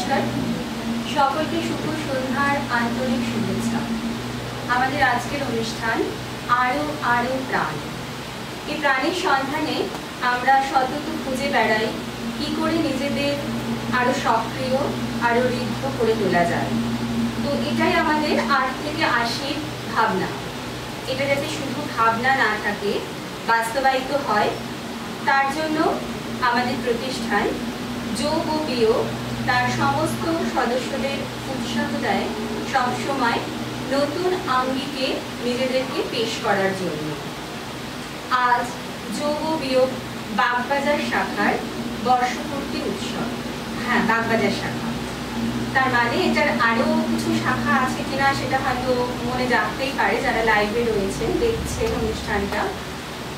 নমস্কার, সকলকে শুভ সন্ধ্যার আন্তরিক শুভেচ্ছা। আমাদের আজকের অনুষ্ঠান আরো আরো প্রাণ। এই প্রাণের সন্ধানে আমরা সতত খুঁজে বেড়াই কি করে নিজেদের আরো সক্রিয়, আরো ঋদ্ধ করে তোলা যায়। তো এটাই আমাদের 8 থেকে 80 ভাবনা। এটা যাতে শুধু ভাবনা না থাকে, বাস্তবায়িত হয়, তার জন্য আমাদের প্রতিষ্ঠান যোগ ও বিয়োগ তার সমস্ত সদস্যদের উৎসাহ দেয় সবসময় নতুন আঙ্গিকে নিজেদেরকে পেশ করার জন্য। আজ যোগ ও বিয়োগ বাগবাজার শাখার বর্ষপূর্তি উৎসব। হ্যাঁ, বাগবাজার শাখা, তার মানে এটার আরো কিছু শাখা আছে কিনা সেটা হয়তো মনে জানতেই পারে যারা লাইভে রয়েছেন, দেখছেন অনুষ্ঠানটা।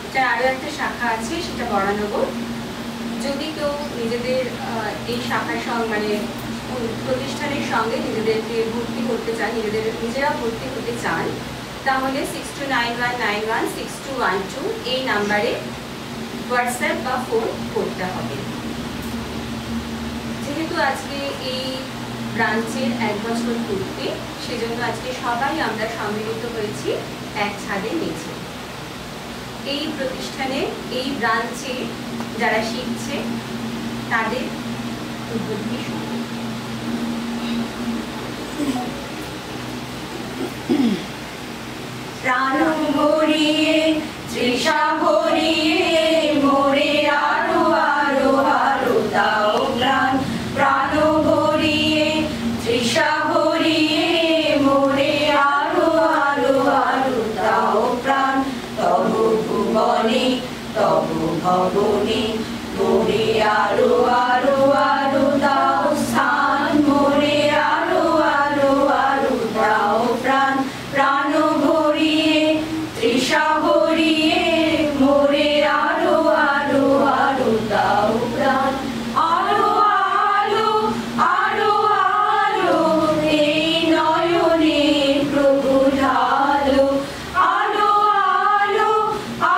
এটার আরো একটা শাখা আছে, সেটা বরানগর। যদি কেউ নিজেদের এই শাখার সঙ্গে মানে প্রতিষ্ঠানের সঙ্গে নিজেদেরকে ভর্তি করতে চান, নিজেরা ভর্তি হতে চান, তাহলে 6291916212 এই নাম্বারে হোয়াটসঅ্যাপ বা ফোন করতে হবে। যেহেতু আজকে এই ব্রাঞ্চের 1 বছর পূর্তি, সেজন্য আজকে সবাই আমরা সম্মিলিত হয়েছি এক ছাদের নিচে। এই প্রতিষ্ঠানে, এই ব্রাঞ্চে যারা শিখছে তাদের উদ্বোধনী সময়। প্রাণ ভরিয়ে তৃষা ভরিয়ে মোরে আরো আরো আরো দাও প্রাণ। প্রাণ ভরিয়ে তৃষা ভরিয়ে মোরে আরো আরো আরো দাও প্রাণ। তব ভুবনে তব ভবনে মোরে আরো আরো আরো দাও স্থান। মোরে আরো আরো আরো দাও প্রাণ। প্রাণ ভরিয়ে তৃষা ভরিয়ে মোরে আরো আরো আরো দাও প্রাণ। আরো আলো আরো আলো এই নয়নে প্রভু ঢালো। আলো আলো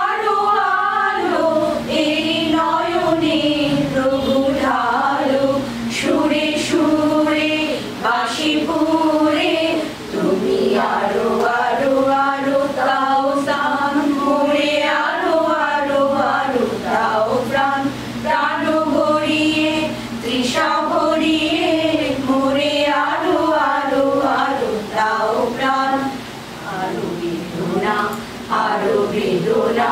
আরো আলো এই নয়নে প্রভু ঢালো। সুরে সুরে বাঁশি পুরে তুমি আরো আরো আরো দাও স্থান। মোরে আরো আরো আরো দাও প্রাণ। প্রাণ ভরিয়ে তৃষা ভরিয়ে মোরে আরো আরো আরো দাও প্রাণ। আরো বেদনা আরো বেদনা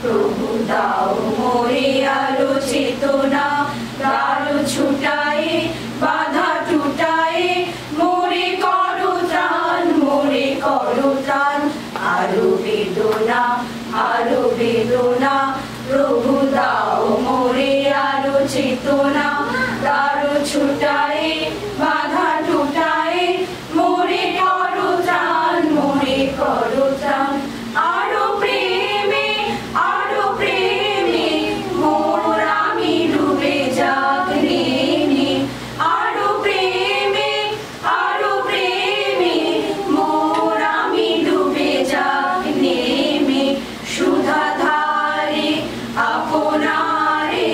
প্রভু দাও মোরে আরো চেতনা। আরো ছুটায়ে বাধা টুটায়ে মোরে করো ত্রাণ। মোরে করো ত্রাণ। আরো বেদনা আরো বেদনা প্রভু দাও মোরে আরো চেতনা। আরো ছুটায়ে বাধা টুটায়ে মোরে করো ত্রাণ। মোরে করো ত্রাণ। আরো প্রেমে মোর আমি ডুবে যাক নেমে। আরো প্রেমে মোর আমি ডুবে যাক নেমে। সুধা ধারে আপনারে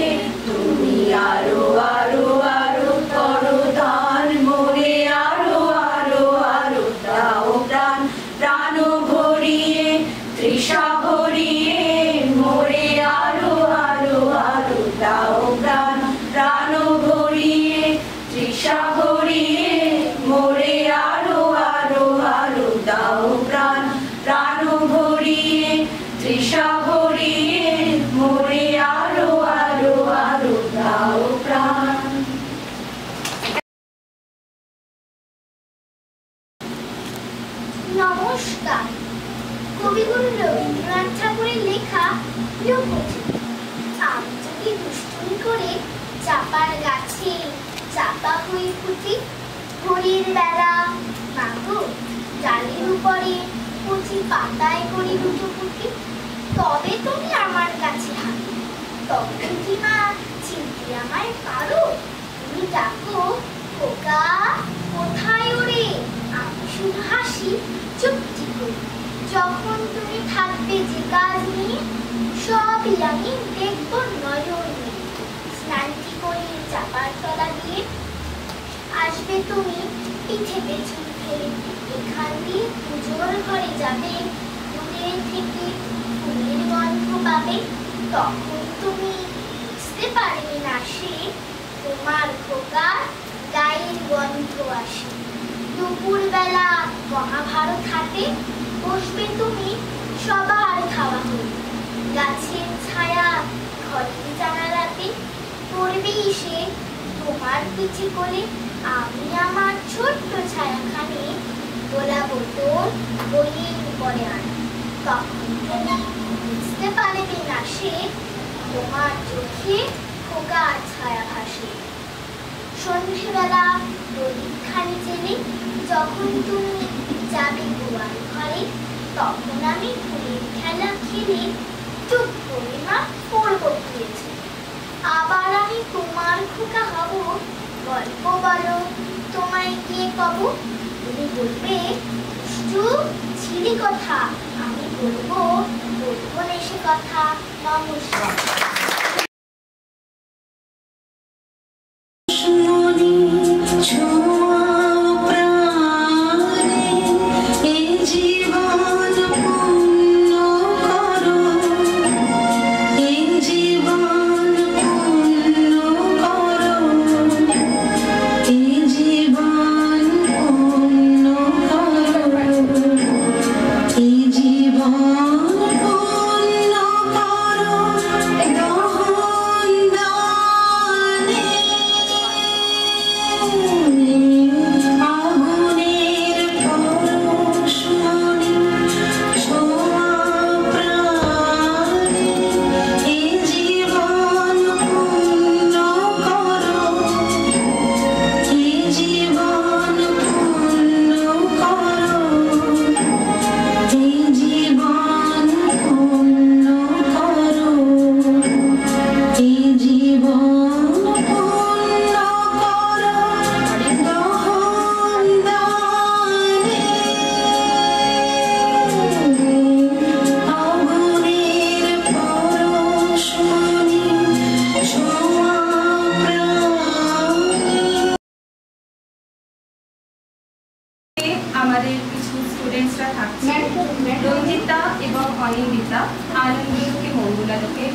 তুমি আরো আরো আরো করো দান। মোরে আরো আরো আরো দাও প্রাণ। প্রাণ ভরিয়ে তৃষা ভরিয়ে মোরে আরো আরো আরো দাও প্রাণ। প্রাণ ভরিয়ে তৃষা ভরিয়ে মোরে আরো আরো আরো দাও প্রাণ। প্রাণ ভরিয়ে তৃষা ভরিয়ে মোরে আরো আরো আরো দাও প্রাণ। নমস্কার। কবিগুরু রবীন্দ্রনাথ ঠাকুরের লেখা লোকগীতি। আমি যদি দুষ্টুমি করে চাপার গাছে চাপা হয়ে ফুটি, ভোরের বেলা মাগো ডালের উপরে কচি পাতায় করি লুটোপুটি, তবে তুমি আমার কাছে হাঁটো। তবে কি মা চিনতে আমায় পারো? তুমি ডাকো খোকা কোথায় ওরে? আমি শুধু হাসি চুপটি করে। যখন তুমি থাকবে যে কাজ নিয়ে, সবই আমি দেখবো নয়ন নিয়ে। স্নানটি করে চাপার তলা দিয়ে আসবে তুমি পিঠে পেছন ফেলে, এখান দিয়ে পুজোর ঘরে যাবে, দূরে থেকে ফুলের গন্ধ পাবে। তখন তুমি বুঝতে পারবে না সে তোমার খোকার গায়ের গন্ধ আসে। দুপুরবেলা মহাভারত হাতে বসবে তুমি সবার খাওয়া হয়ে, গাছের ছায়া ঘরের জানালাতে পড়বে সে তোমার পিঠে করে। আমি আমার ছোট্ট ছায়াখানে গোলাবো তোর বইয়ের উপরে আনি। তখন তুমি বুঝতে পারবে না সে তোমার চোখে খোকার ছায়া ভাসে। সন্ধ্যেবেলা প্রদীপখানি জেলে যখন তুমি যাবে গোয়াল ঘরে, তখন আমি ফুলের খেলা খেলে চুপ করে মা পড়ব দিয়েছি। আবার আমি তোমার খোকা হব, গল্প বলো তোমায় গিয়ে কব। তুমি বলবে দুষ্টু ছিলি কথা, আমি বলবো বলবো না সে কথা। নমস্কার। আমাদের কিছু স্টুডেন্টসরা থাকছে, রঞ্জিতা এবং অনিন্দিতা, আনন্দলোকে মঙ্গলালোকে।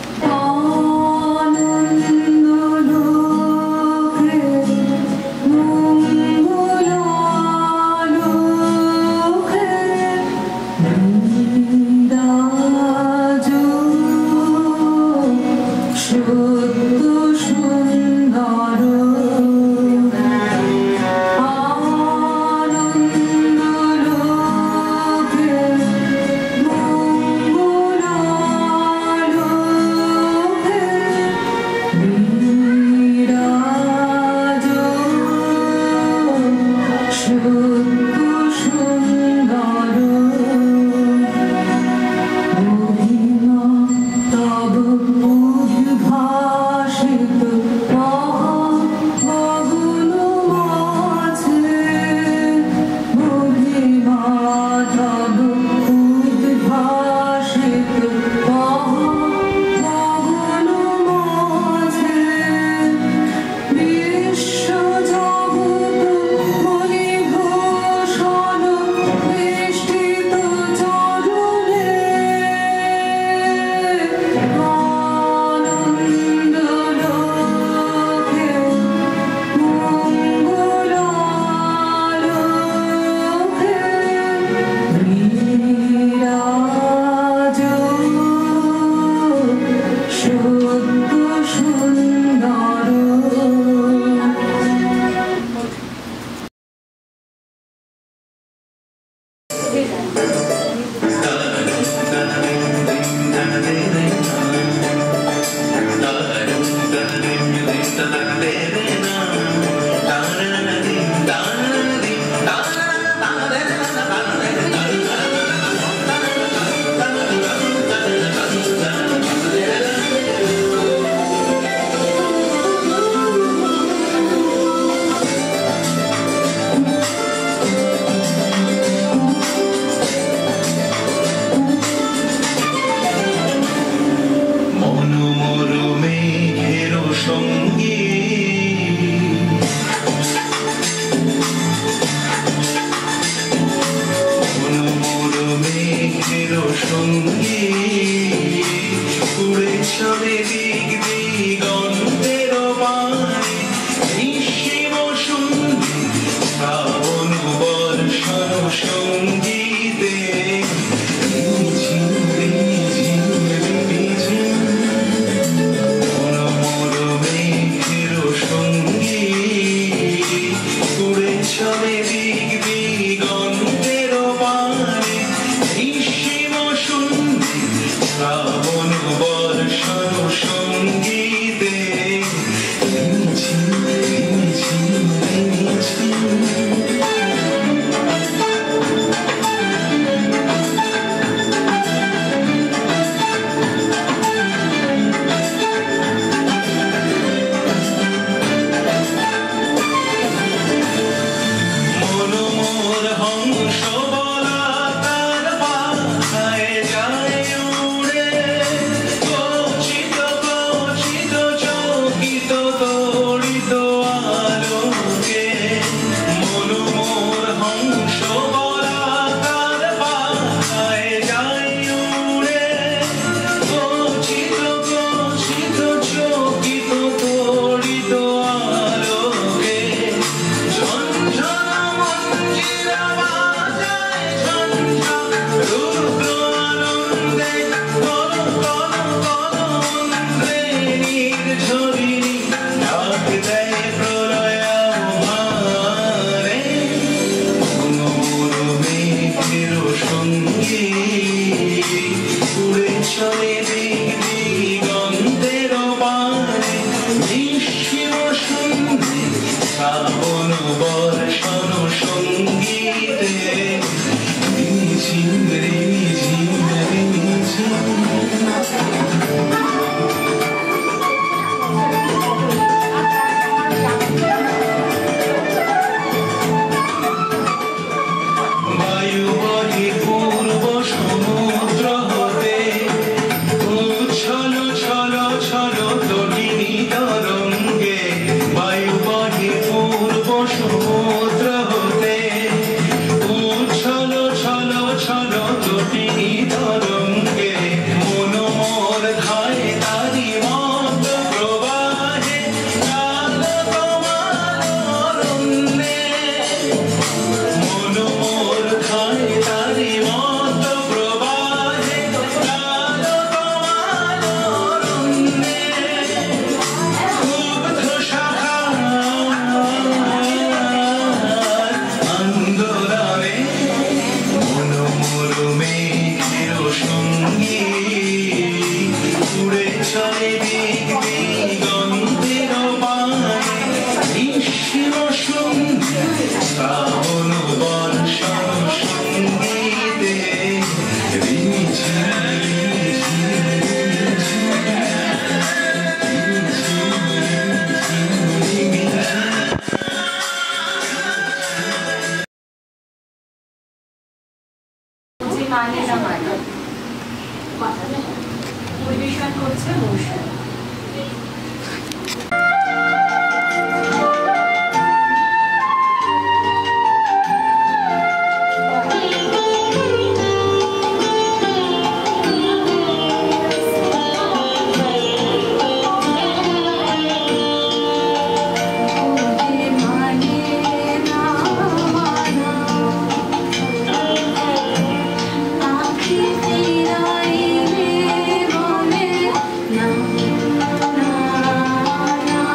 সঙ্গীতে উড়ে চলে দিক দিগন্তের পানে নিঃসীম শূন্যে শ্রাবণ বর্ষণ সঙ্গীতে মনোমোর হংস বলা তার পাখায় যায় উড়ে গচ্ছিত গচ্ছিত চকিত তড়িত আলোকে মনোমোর হংস বলা তার পাখায় যায় উড়ে গচ্ছিত গচ্ছিত চকিত তড়িত আলোকে ঝনঝনা মঞ্জিরা বাজায় ঝঞ্ঝা রুদ্র আনন্দে কল কল কল মন্ত্রে নির্ঝরিণী ডাক দেয় প্রলয়াবহারে মনোমোর মেঘের সঙ্গে উড়ে চলে দিক দিগন্তের পানে নিঃসীম শূন্যে শ্রাবণ বর্ষণ সঙ্গীতে রিঝিম রিঝিম রিঝিম বায়ু বহে পূর্ব সমুদ্র হতে উচ্ছল ছল ছল তটিনী তরঙ্গে বায়ু বহে পূর্ব সমুদ্র হতে উচ্ছল ছল ছল তটিনী তরঙ্গে মনোমোর ধায় তারি মত প্রবাহে কাল তোমার অরণ্যে মনোমোর ধায় তারি মত প্রবাহে কাল তোমার অরণ্যে ক্ষুব্ধ শাখার আন্দোলনে মনোমোর মেঘের সঙ্গে উড়ে চলে দিক দিগন্তের পানে নিঃসীম শূন্যে শ্রাবণ বর্ষণ সঙ্গীতে রিঝিম রিঝিম রিঝিম যে মানে না মানে পরিবেশন করছে মৌসুম। না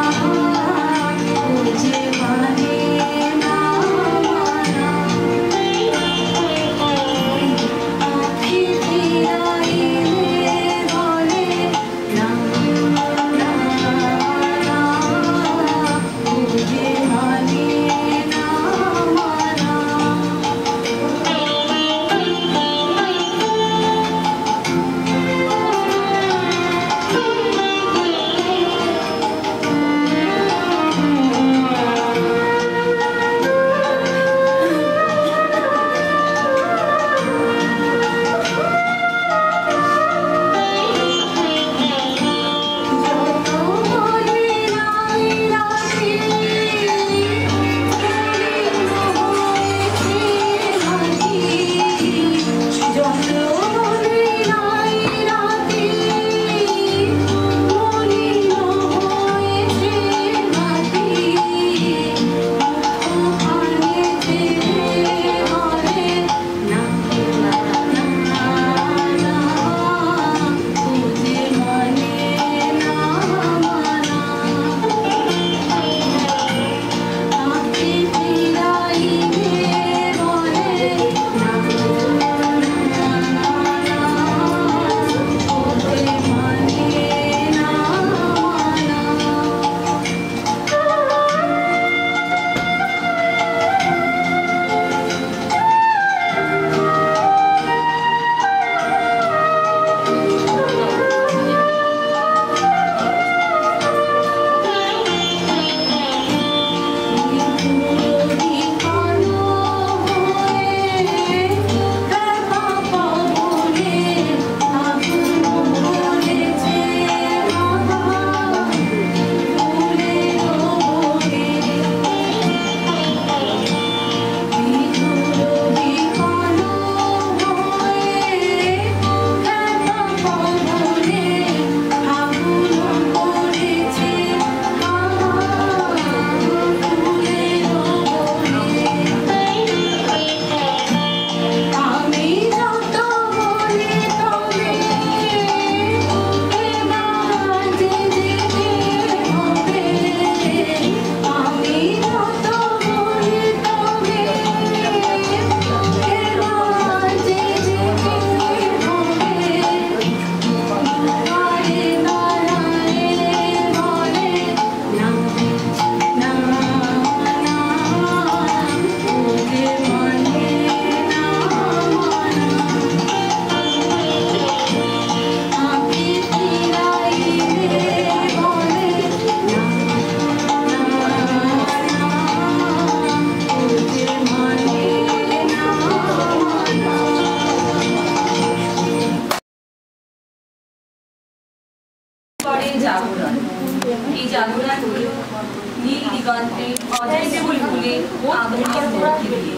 দিগন্তে অজস্র ফুলের আগুনের মধ্যে দিয়ে।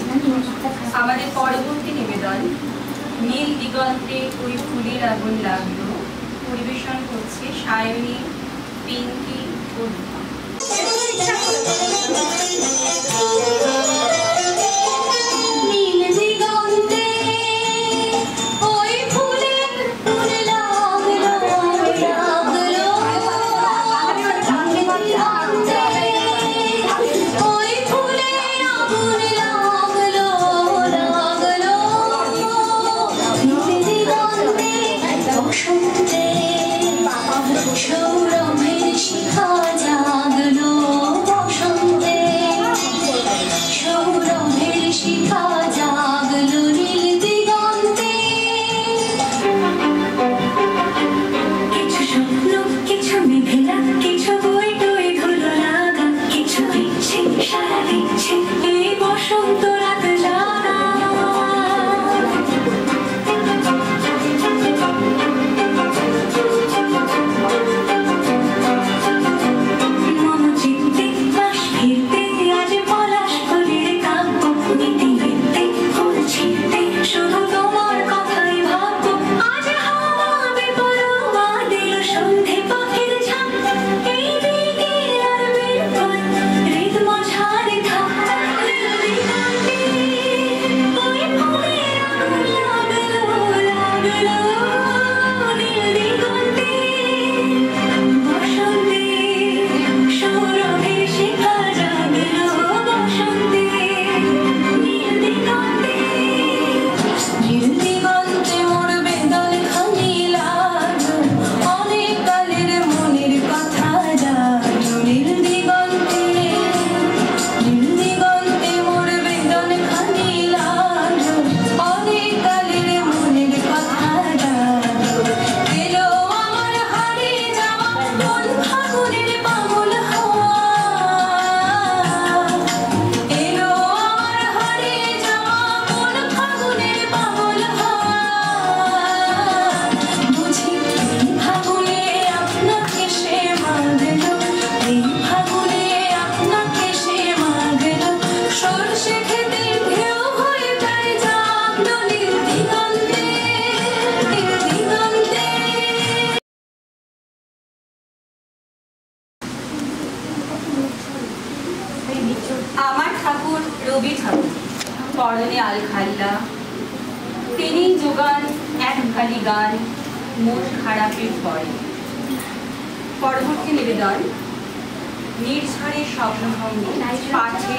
আমাদের পরবর্তী নিবেদন নীল দিগন্তে ওই ফুলের আগুন লাগলো, পরিবেশন করছে সায়নী, পিঙ্কি ও রূপা। নীল দিগন্তে ওই ফুলের ফুল লাগলো লাগলো, ওই ফুলের আগুন লাগলো লাগলো। নীল দিগন্তে বসন্তে সৌরভের শিখা জাগলো, বসন্তে সৌরভের শিখা জাগলো নীল দিগন্তে। কিছু স্বপ্ন, কিছু মেঘলা, কিছু বই টই ধুলো লাগা, কিছু দিচ্ছে সারা দিচ্ছে এই বসন্ত রাত জাগা। মম চিত্তে বাস ফিরতে আজ পলাশ ফুলের কাব্য, নীতি বৃত্তে ফুল ছিঁড়তে শুধু তোমার কথাই ভাববো। আজ হাওয়া বেপরোয়া দিল সন্ধে পাখির ঝাঁক, এই দিকে আর বের পথ ঋতম ঝাড়ে থাক। নীল দিগন্তে ওই ফুলের আগুন লাগলো লাগলো, নীল দিগন্তে বসন্তে সৌরভের শিখা জাগলো, বসন্তে নীল দিগন্তে। নীল দিগন্তে মোর বেদন খানি লাগলো, অনেক কালের মনের কথা জাগলো। নীল দিগন্তে, নীল দিগন্তে মোর বেদন খানি লাগলো, অনেক কালের মনের কথা জাগলো। এলো আমার হারিয়ে যাওয়া কোন ফাগুনের পাগল হাওয়া, এলো আমার হারিয়ে যাওয়া কোন ফাগুনের পাগল হাওয়া। বুঝি এই ফাগুনে আপনাকে সে মাগলো, এই ফাগুনে আপনাকে সে মাগলো। সরষে খেতে ঢেউ হয়ে তাই জাগলো নীল দিগন্তে, নীল দিগন্তে। আমার ঠাকুর রবি ঠাকুর, পরনে আলখাল্লা, তিনি যোগান এক খালি গান মন খারাপের পরে। পরবর্তী নিবেদন নির্ঝরের স্বপ্নভঙ্গ, পাঠে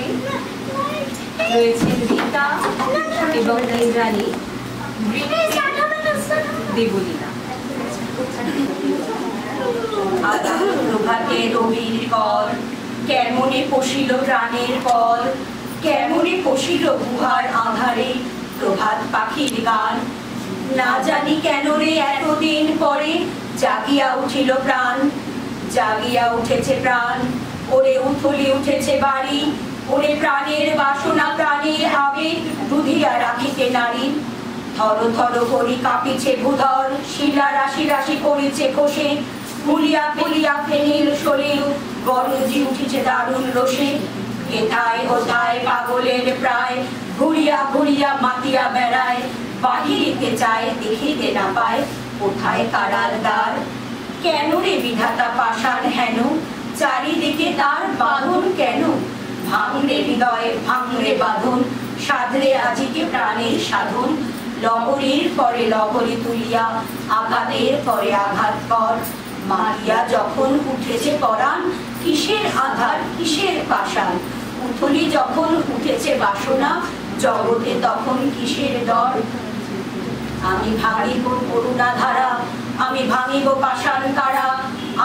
রয়েছে রীতা এবং ইন্দ্রাণী, বৃত্তি দেবলীনা। প্রভাতে রবির কর, কেমনে পশিল প্রাণের কল, কেমনে পশিল গুহার আধারে প্রভাত পাখির গান। না জানি কেন রে এতদিন পরে জাগিয়া উঠিল প্রাণ, জাগিয়া উঠেছে প্রাণ। ওরে উথলি উঠেছে বাড়ি, ওরে প্রাণের বাসনা প্রাণের আবেগ বুধিয়া রাখিতে নারী। থর থর করি কাঁপিছে ভূধর, শিলা রাশি রাশি করিছে খসে, ফুলিয়া ফুলিয়া ফেনিল শরীর গরজি উঠিছে দারুণ রোষে। এথায় ওথায় পাগলের প্রায় ঘুরিয়া ঘুরিয়া মাতিয়া বেড়ায়, বাহিরিতে চায় দেখিতে না পায় কোথায় কারার দ্বার। কেন রে বিধাতা পাষাণ হেন, চারিদিকে তার বাঁধন কেন। ভাঙরে হৃদয়ে ভাঙরে বাঁধন, সাধরে আজিকে প্রাণের সাধন। লহরীর পরে লহরী তুলিয়া আঘাতের পরে আঘাত কর। মারিয়া যখন উঠেছে পরাণ, কিসের আধার কিসের পাষাণ। উথলি যখন উঠেছে বাসনা, জগতে তখন কিসের ডর। আমি ভাঙিব করুণা ধারা, আমি ভাঙিব পাষাণ কারা।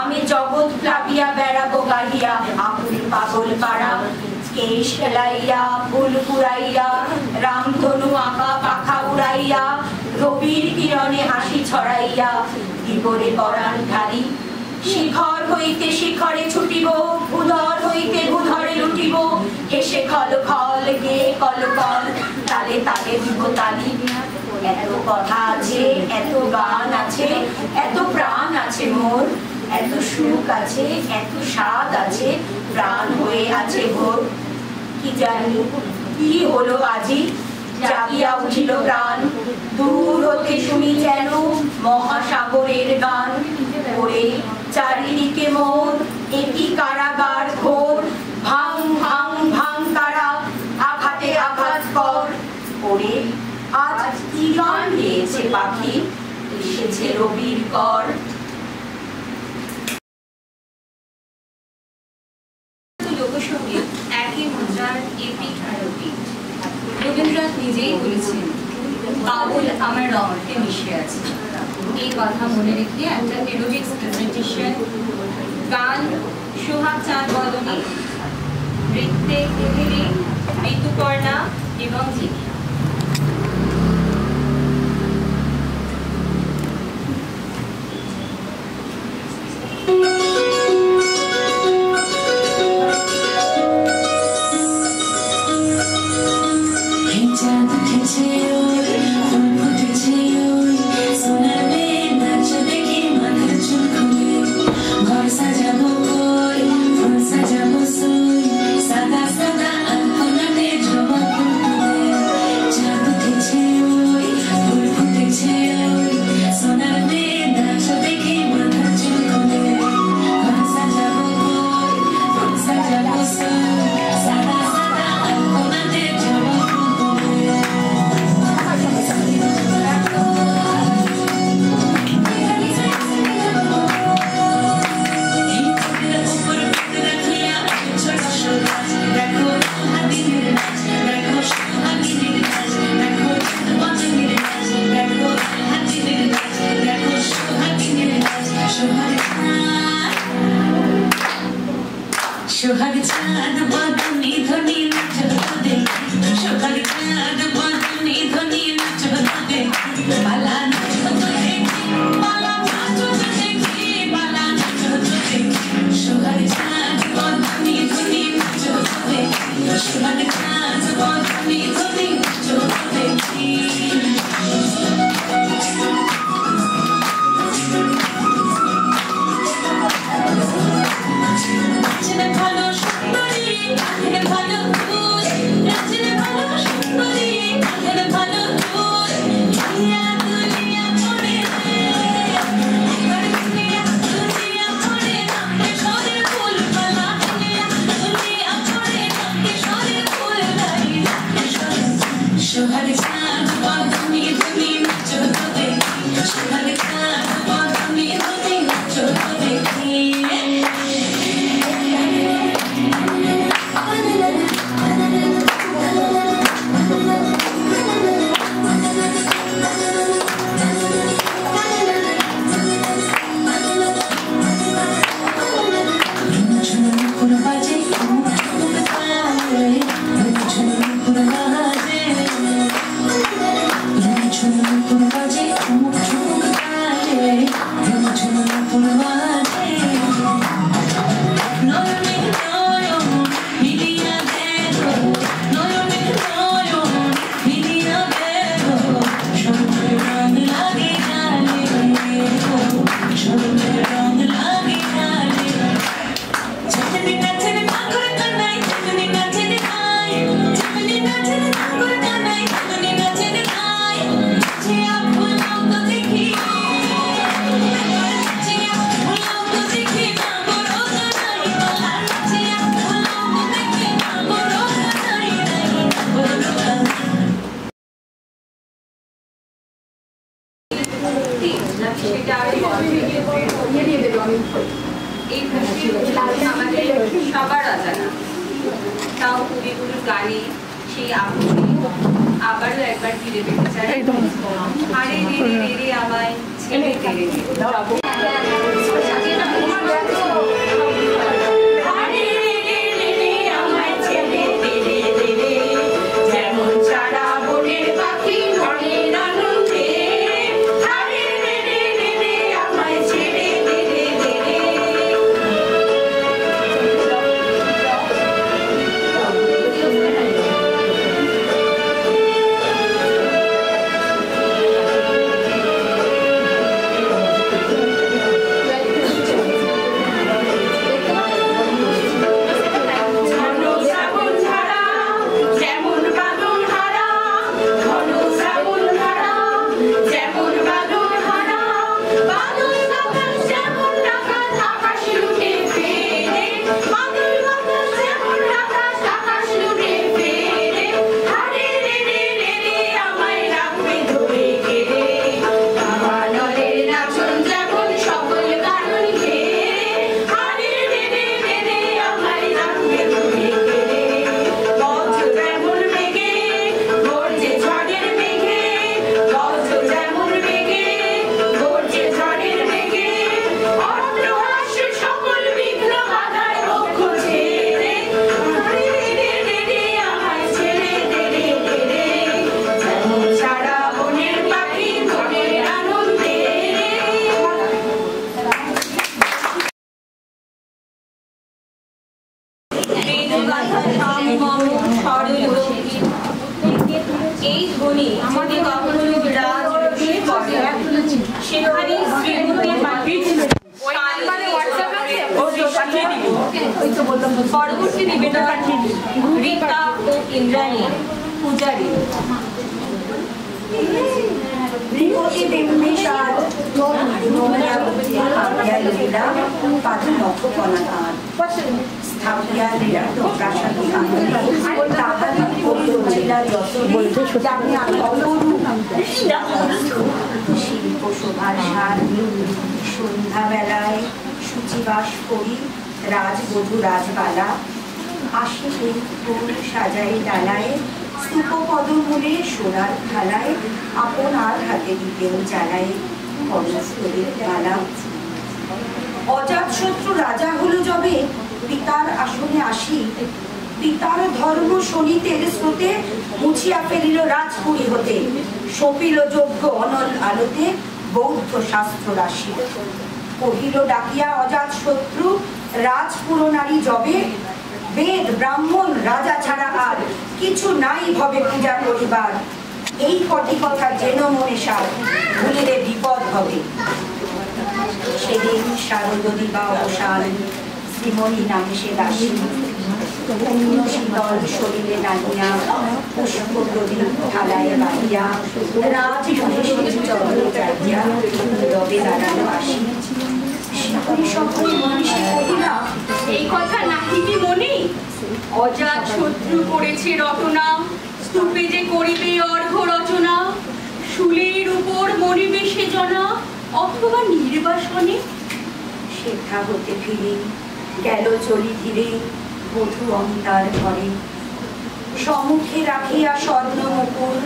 আমি জগৎ প্লাবিয়া বেড়াবো গাহিয়া আকুল পাগল পাড়া। কেশ খেলাইয়া ফুল কুড়াইয়া, রামধনু আঁকা পাখা উড়াইয়া, রবির কিরণে হাসি ছড়াইয়া দিবরে পরাণ ঢালি। শিখর হইতে শিখরে ছুটিব, ভূধর হইতে ভূধরে লুটিব। হেসে খল খল গে কল কল, তালে তালে দিব তালি। এত কথা আছে, এত গান আছে, এত প্রাণ আছে মোর, এত সুখ আছে, এত স্বাদ আছে, প্রাণ হয়ে আছে ভোর। কি জানি কি হলো আজি, জাগিয়া উঠিল প্রাণ, দূর হতে শুনি যেন মহাসাগরের গান। ওরে চারিদিকে মোর একই কারাগার ঘোর, ভাং ভাং ভাং তারা আঘাতে আঘাত কর। ওরে আজ কি গান গেয়েছে পাখি, এসেছে রবির কর। লোকসঙ্গীত একই মুদ্রার এপিঠ আর ওপিঠ। রবীন্দ্রনাথ নিজেই বলেছেন, বাউল আমার রক্তে মিশে আছে। এই কথা মনে রেখে একটা এরোবিক্স প্রেজেন্টেশন, গান সোহাগ চাঁদ বদনী, নৃত্যে কুহেলি, ঋতুপর্ণা এবং জিনি। সোহাগ চাঁদ বদনী ধ্বনি নাচতে, সোহাগ চাঁদ বদনী ধ্বনি নাচতে, বালা নাচতে দেখি, বালা নাচতে দেখি, বালা নাচতে দেখি। সোহাগ চাঁদ বদনী ধ্বনি নাচতে, সোহাগ চাঁদ বদনী ধ্বনি নাচতে দেখি। নাচলে ভালো সুন্দরী, নাচলে ভালো তুই, নাচলে ভালো সুন্দরী, নাচলে ভালো তুই। দুনিয়া দুনিয়া পড়ে রে, একবার দুনিয়া দুনিয়া পড়ে নামতে সরে ফুল পালা। দুনিয়া দুনিয়া পড়ে নামতে সরে ফুল দাঁড়ি নামতে সরে। সোহাগ চাঁদ বদনী ধ্বনি নাচতে দেখি, সোহাগ চাঁদ বদনী ধ্বনি নাচতে দেখি। আমাদের সবার অজানা, তাও কবিগুরুর গানে সেই আকুতি আবারও একবার ফিরে পেতে চাই। আরে রে রে রে আমায় ছেড়ে তেরে দে। পরবর্তী নিবেদন রীতা ও ইন্দ্রাণী পূজারী। শিল্প শোভার সার সন্ধ্যাবেলায় সূচিবাস করি রাজবধূ রাজবালা আসে ফুল সাজাই ডালায় স্তূপ পদমূলে সোনার থালায় আপন আর হাতে দিতেও জ্বালায় কর্ণস্থলের ডালা। অজাতশত্রু রাজা হলো যবে পিতার আসনে আসি পিতার ধর্ম শোনিতের স্রোতে মুছিয়া ফেলিল রাজপুরী হতে সপিল যজ্ঞ অনল আলোতে বৌদ্ধ শাস্ত্র রাশি কহিল ডাকিয়া অজাতশত্রু রাজপুরনারী যবে বেদ ব্রাহ্মণ রাজা ছাড়া আর কিছু নাই ভবে পূজা করিবার এই কটি কথা যেন মনে সার ভুলিলে বিপদ হবে। সেদিন শারদ দিবা অবসান শ্রীমণি নামে সে দাসী অন্য শীতল শরীরে নামিয়া পুষ্প প্রদীপ ঢালায় বাহিয়া রাজগণেশের চরণে যাইয়া রবে দাঁড়ানো আসি শিখরি সকলে মনীষী কহিলা এই কথা নাকি কি মনে অজাত শত্রু করেছে রটনা স্তূপে যে করিবে অর্ঘ্য রচনা শুলের উপর মরিবে সে জনা অথবা নির্বাসনে। শেখা হতে ফিরে গেল চলি ধীরে বধূ অন্তার ঘরে সম্মুখে রাখিয়া স্বর্ণ মুকুর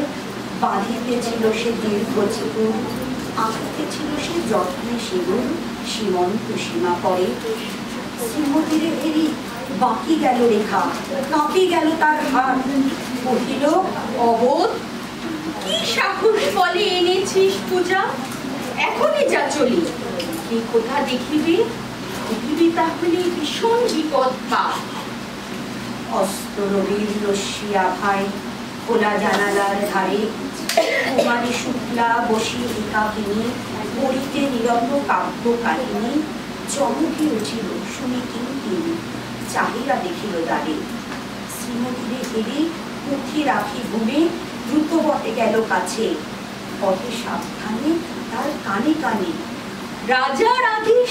বাঁধিতেছিল সে দীর্ঘ চিকুর আঁকিতেছিল সে যত্নে সিঁদুর সীমন্ত সীমা পরে শ্রীমতীরে ফেরি বাকি গেল রেখা কাঁপি গেল তার হাত কহিল অবোধ কি সাহস বলে এনেছিস পূজা এখনই যা চলি এই কোথা দেখিবি দেখিবি তাহলে ভীষণ বিপদ পা। অস্ত রবির রশ্মি আভায় খোলা জানালার ধারে কুমারী শুক্লা বসি একাকিনী পড়িতে নিরত কাব্য কাহিনী চমকে উঠিল শুনি কিঙ্কিণ চাহিয়া দেখিল দ্বারে শ্রীমতীরে হেরে পুঁথি রাখি ঘুমে দ্রুত বটে গেল কাছে পথে সাবধানে তার কানে কানে রাজার আদেশ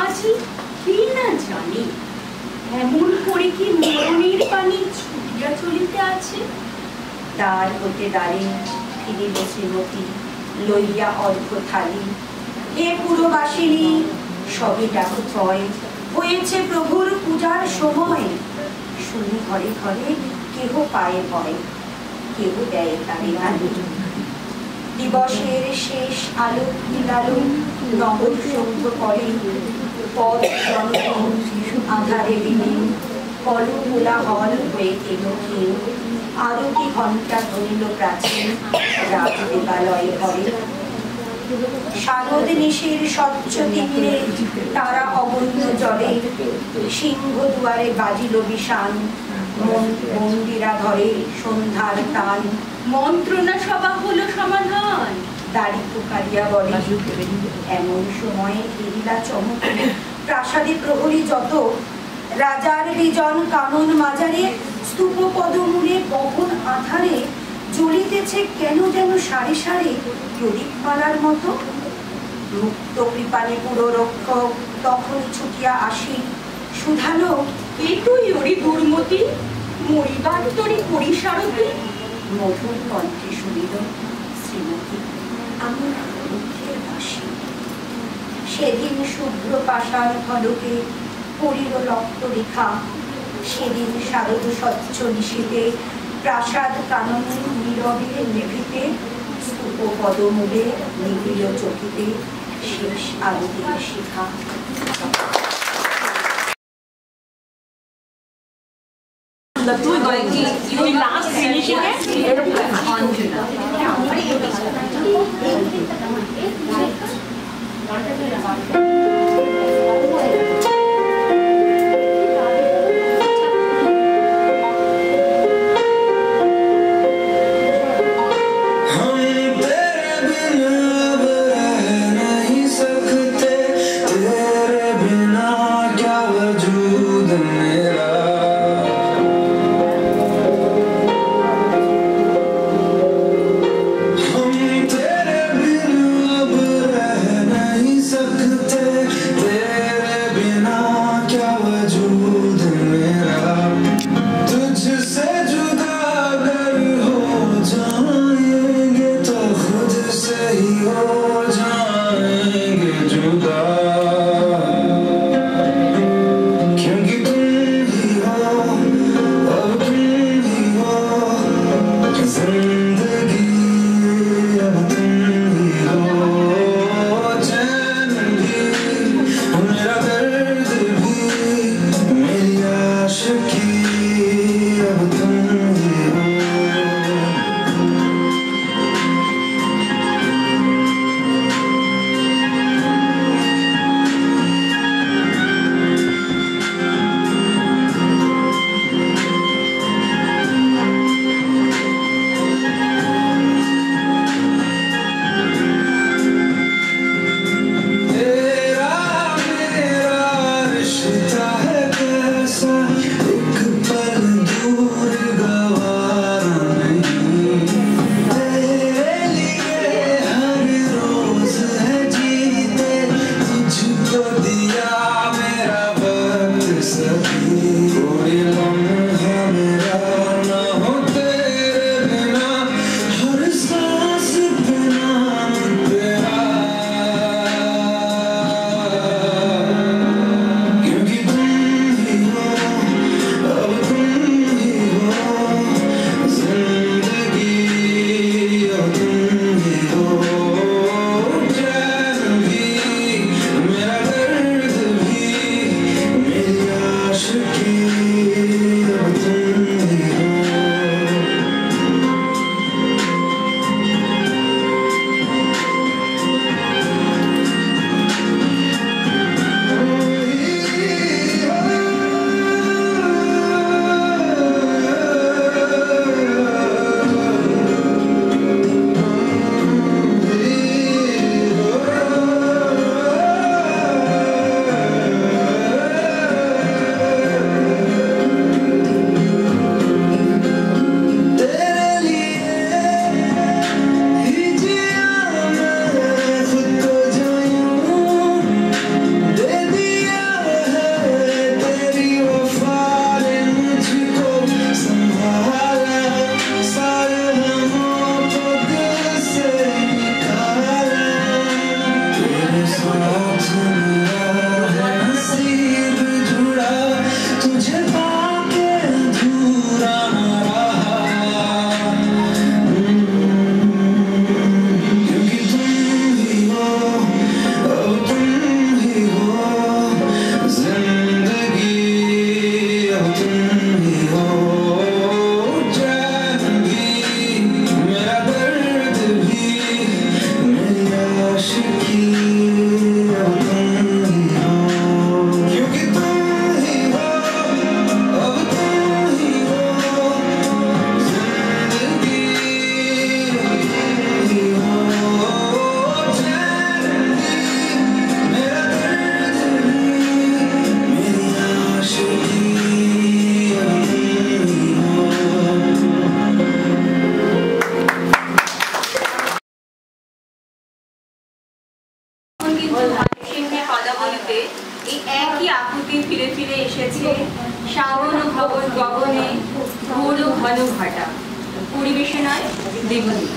আজি কি না জানি এমন করে কি মরণের পানি ছুটিয়া চলিতে আছে। দ্বার হতে দ্বারে ফিরিল শ্রীমতী লইয়া অর্ঘ্য থালি হে পুরবাসিনী সবে ডাকো ছয় হয়েছে প্রভুর পূজার সময় শুনি ঘরে ঘরে কেহ পায়ে ভয় কেহ দেয় তারে গালি দিবসের শেষ আলো নীলালো নগর সভ্য করে পদ আধারে বিলীন কল তোলা হল হয়ে এলো ক্ষীণ আরতি ঘণ্টা ধরিল প্রাচীন রাত দেবালয়ে ঘরে শারদ নিশির স্বচ্ছ তীরে তারা অগণ্য জলে সিংহ দুয়ারে বাজিল বিষান মন্দিরা ধরে সন্ধ্যার টান মন্ত্রণা সভা হলো সমাধান দাড়ি পুকারিয়া বলে এমন সময়ে এরিলা চমকে প্রাসাদে প্রহরী যত রাজার বিজন কানন মাজারে স্তূপ পদমূলে গহন আধারে জ্বলিতেছে কেন যেন সারি সারি প্রদীপমালার মতো মুক্ত কৃপানে পুরো রক্ষক তখন ছুটিয়া আসি শুধালো এ তুই ওরে দুর্মতি মরিবার তোরে পরিসারতি মধুর কণ্ঠে শুনিল শ্রীমতী আমি দুঃখের দাসী সেদিন শুভ্র পাষাণ ফলকে পড়িল রক্ত রেখা সেদিন শারদ স্বচ্ছ নিশীতে প্রাসাদ কাননে নীরবে নিভিতে স্তূপ পদমূলে নিবিল চকিতে শেষ আলোকের শিখা। तेरे बिना क्या वजूद में সিংহের পদাবলিতে এই একই আকুতি ফিরে ফিরে এসেছে। শ্রাবণ ভবন গগনে ঘোর ঘন ঘটা। পরিবেশনায় দেবনী।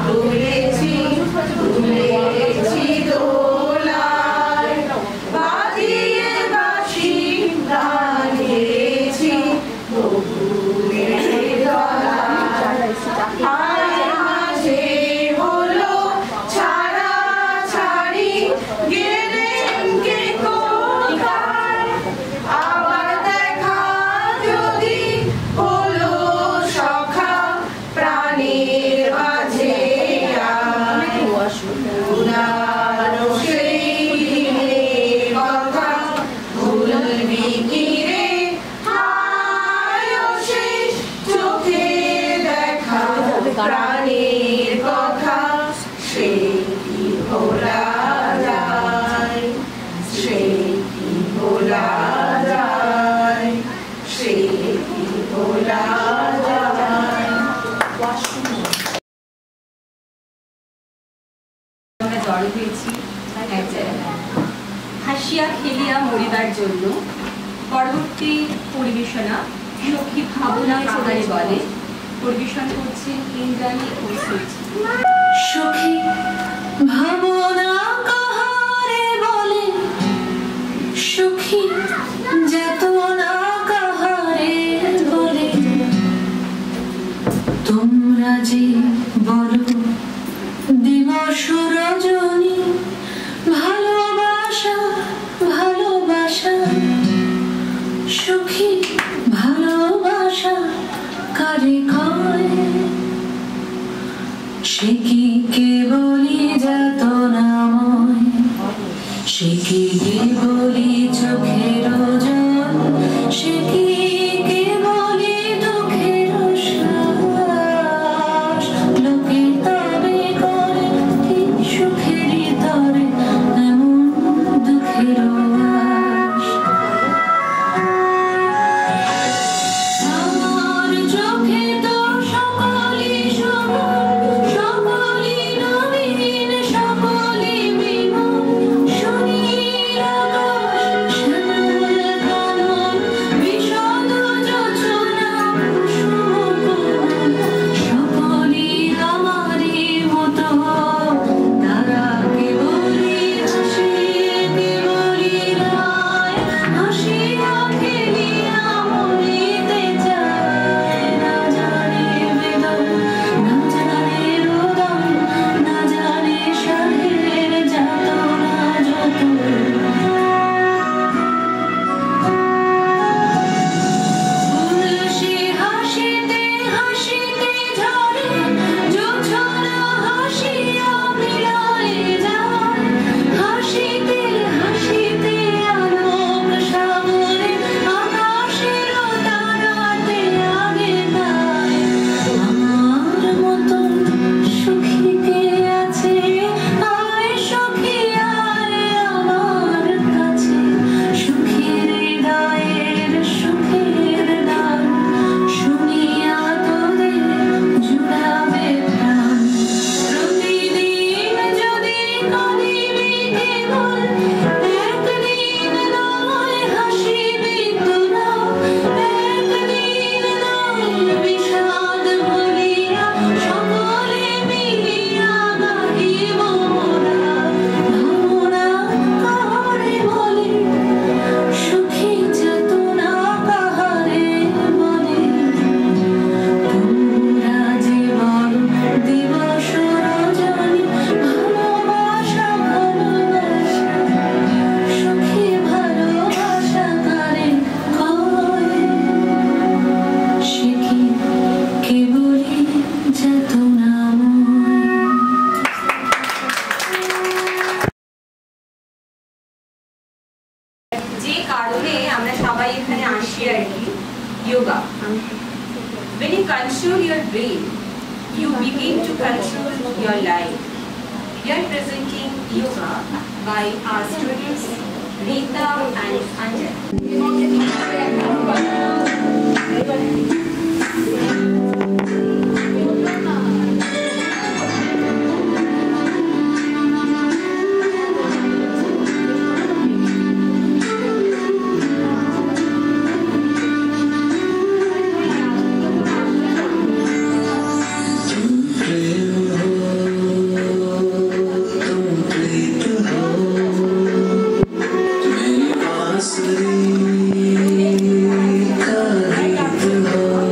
তুলেছি মনের কথা সে কি ভোলা যায়, সে কি ভোলা যায়, সে কি ভোলা যায়। আমরা জড়ো হয়েছি এক জায়গায় হাসিয়া খেলিয়া মরিবার জন্য। পরবর্তী পরিবেশনা সখী ভাবনা কাহারে বলে, পরিবেশন করছেন ইন্দ্রাণী ও সুচি। সখী ভাবনা কাহারে বলে, সখী যাতনা কাহারে বলে, তোমরা যে বলো দিবস রজনী, ভালোবাসা ভালোবাসা, সখী ভালোবাসা কারে কয়, সে কি কেবলি যাতনাময়, সে কি কেবলি চোখের জল, সে কি কেবলি দুঃখের শ্বাস, লোকে তবে করে কি সুখেরই তরে এমন দুঃখের আশ। আমার চোখে তো সকলই সমান, সকলই নবীন, সকলই বিমল, শুনি আকাশ শ্যামল কানন, বিশদ যোজনা কুসুম, সকলই আমারই মতো, তারা কেবলই হাসে কেবলই রায়, হাসিয়া খেলিয়া মরিতে চায়, না জানে বেদন, না জানে রোদন, না জানে সাহের যাতনা যত। উল্লাসে হাসিতে হাসিতে ঝরে, জোছনা হাসিয়া মিলায় যায়, হাসিতে হাসিতে আলোক সাগরে, আকাশের তারাতে আগে গায়। আমার মতন সুখী কে আছে, আয় সখী আয় আমার কাছে, সুখীর হৃদয়ের সুখের গান, শুনিয়া তোদের জুড়াবে প্রাণ। প্রতিদিন যদি কাঁদিবি কেবল, একদিন নয় হাসিবি তোরা, একদিন নয় বিষাদ ভুলিয়া, সকলে মিলিয়া গাহিব মোরা। ভাবনা কাহারে বলে, সুখী যাতনা কাহারে বলে, তোমরা যে বলো দিবস রজনী, ভালোবাসা ভালোবাসা, সুখী ভালোবাসা কারে কয়, সে কি কেবলই যাতনাময়। যে কারণে আমরা সবাই এখানে আসি আর কি, yoga. When you control your brain, you begin to control your life. We are presenting yoga by our students Rita and Anjan. मेरी बांसुरी का गीत हो।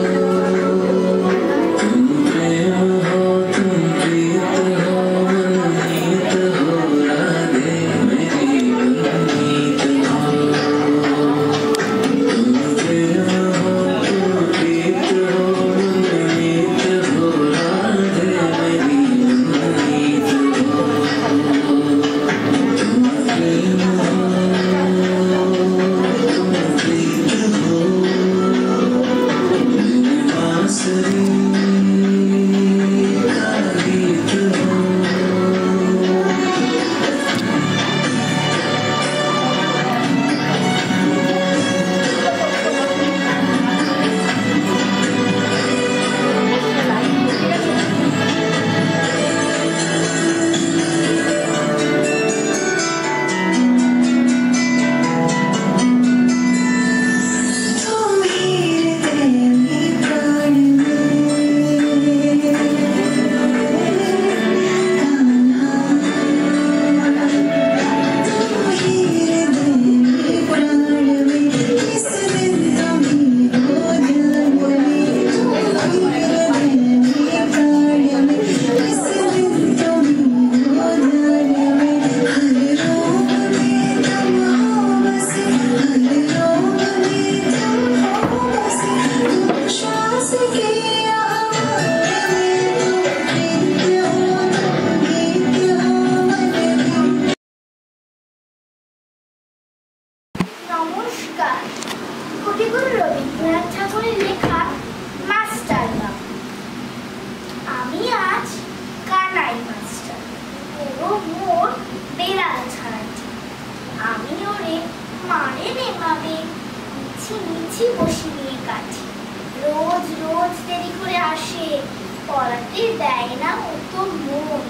মন,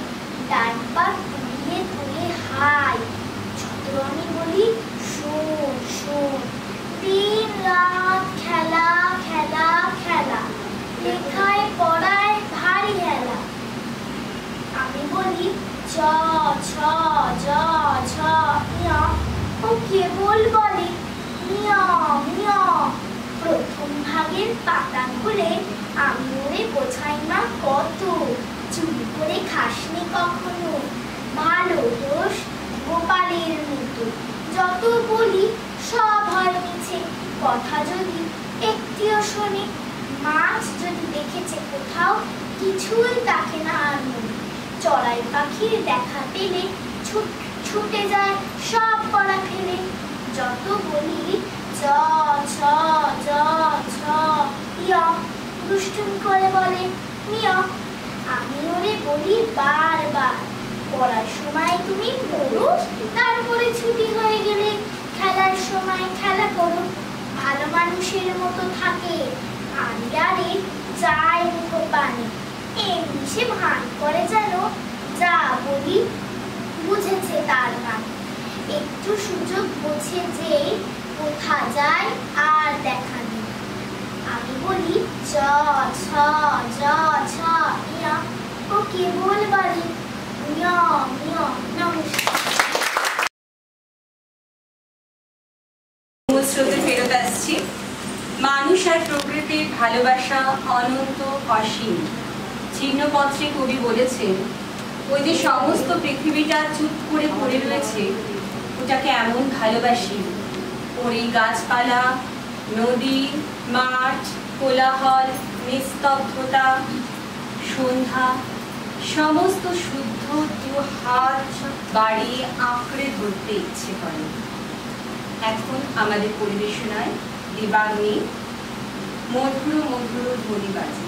ডান পা তুলে তুলে হাই। যত আমি বলি শোন শোন, দিন রাত খেলা খেলা খেলা, লেখায় পড়ায় ভারী হেলা। আমি বলি চ ছ জ ছ ঞ, ও কেবল বলে মিয় মিয়। প্রথম ভাগের পাতা খুলে আমি ওরে বোঝাই না কত, চুরি করে খাসনি কখনো, ভালো দোষ গোপালের মতো। যত বলি সব হয় মিছে, কথা যদি একটিও শোনে। মাছ যদি দেখেছে কোথাও, কিছুই তাকে না আর মনে। চড়াই পাখির দেখা পেলে ছুটে যায় সব পড়া ফেলে। যত বলি চ ছ জ ছ ঞ, দুষ্টুমি করে বলে মিয়। আমি ওরে বলি বারবার, পড়ার সময় তুমি পড়ো, তারপরে ছুটি হয়ে গেলে খেলার সময় খেলা করো। ভালো মানুষের মতো থাকে, আরে যায় মুখ পানে। এমনি সে ভান করে যেন যা বলি বুঝেছে তার মান। একটু সুযোগ বোঝে যে কোথা যায় আর দেখা নেই। আমি বলি চ ছ জ ছ ঞ, ও কেবল বলে মিয় মিয়। নমস্কার। মূল স্রোতে ফেরত আসছি। মানুষ আর প্রকৃতির ভালোবাসা অনন্ত অসীম। চিহ্নপত্রে কবি বলেছেন, ওই যে সমস্ত পৃথিবীটা চুপ করে পড়ে রয়েছে, ওটাকে এমন ভালোবাসি। ওর এই গাছপালা, নদী, মাঠ, কোলাহল, নিস্তব্ধতা, সন্ধ্যা, সমস্ত শুদ্ধ দু হাত বাড়িয়ে আঁকড়ে ধরতে ইচ্ছে করে। এখন আমাদের পরিবেশনায় দিবাগ্নি মধুর মধুর ধ্বনি বাজে।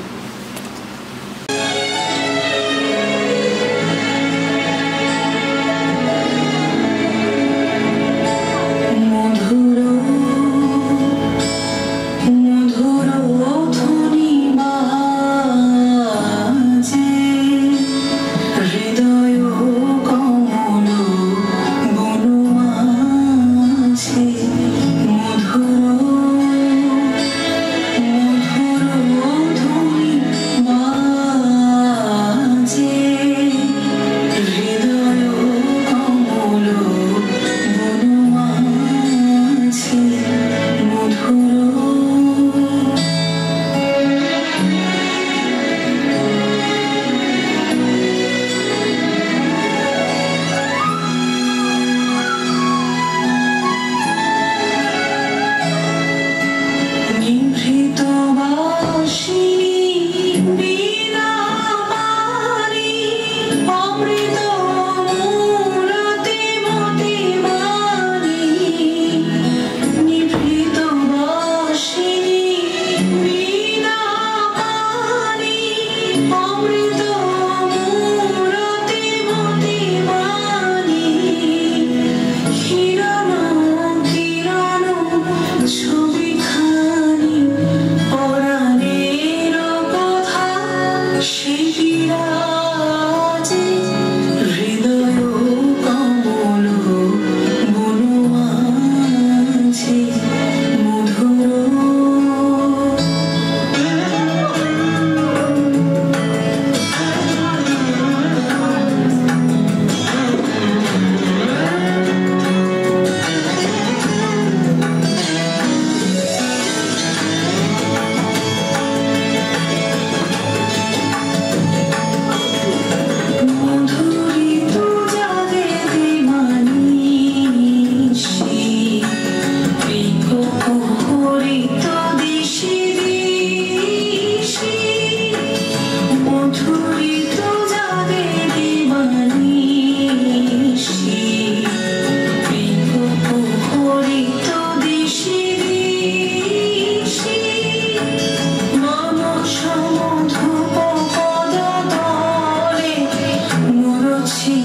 She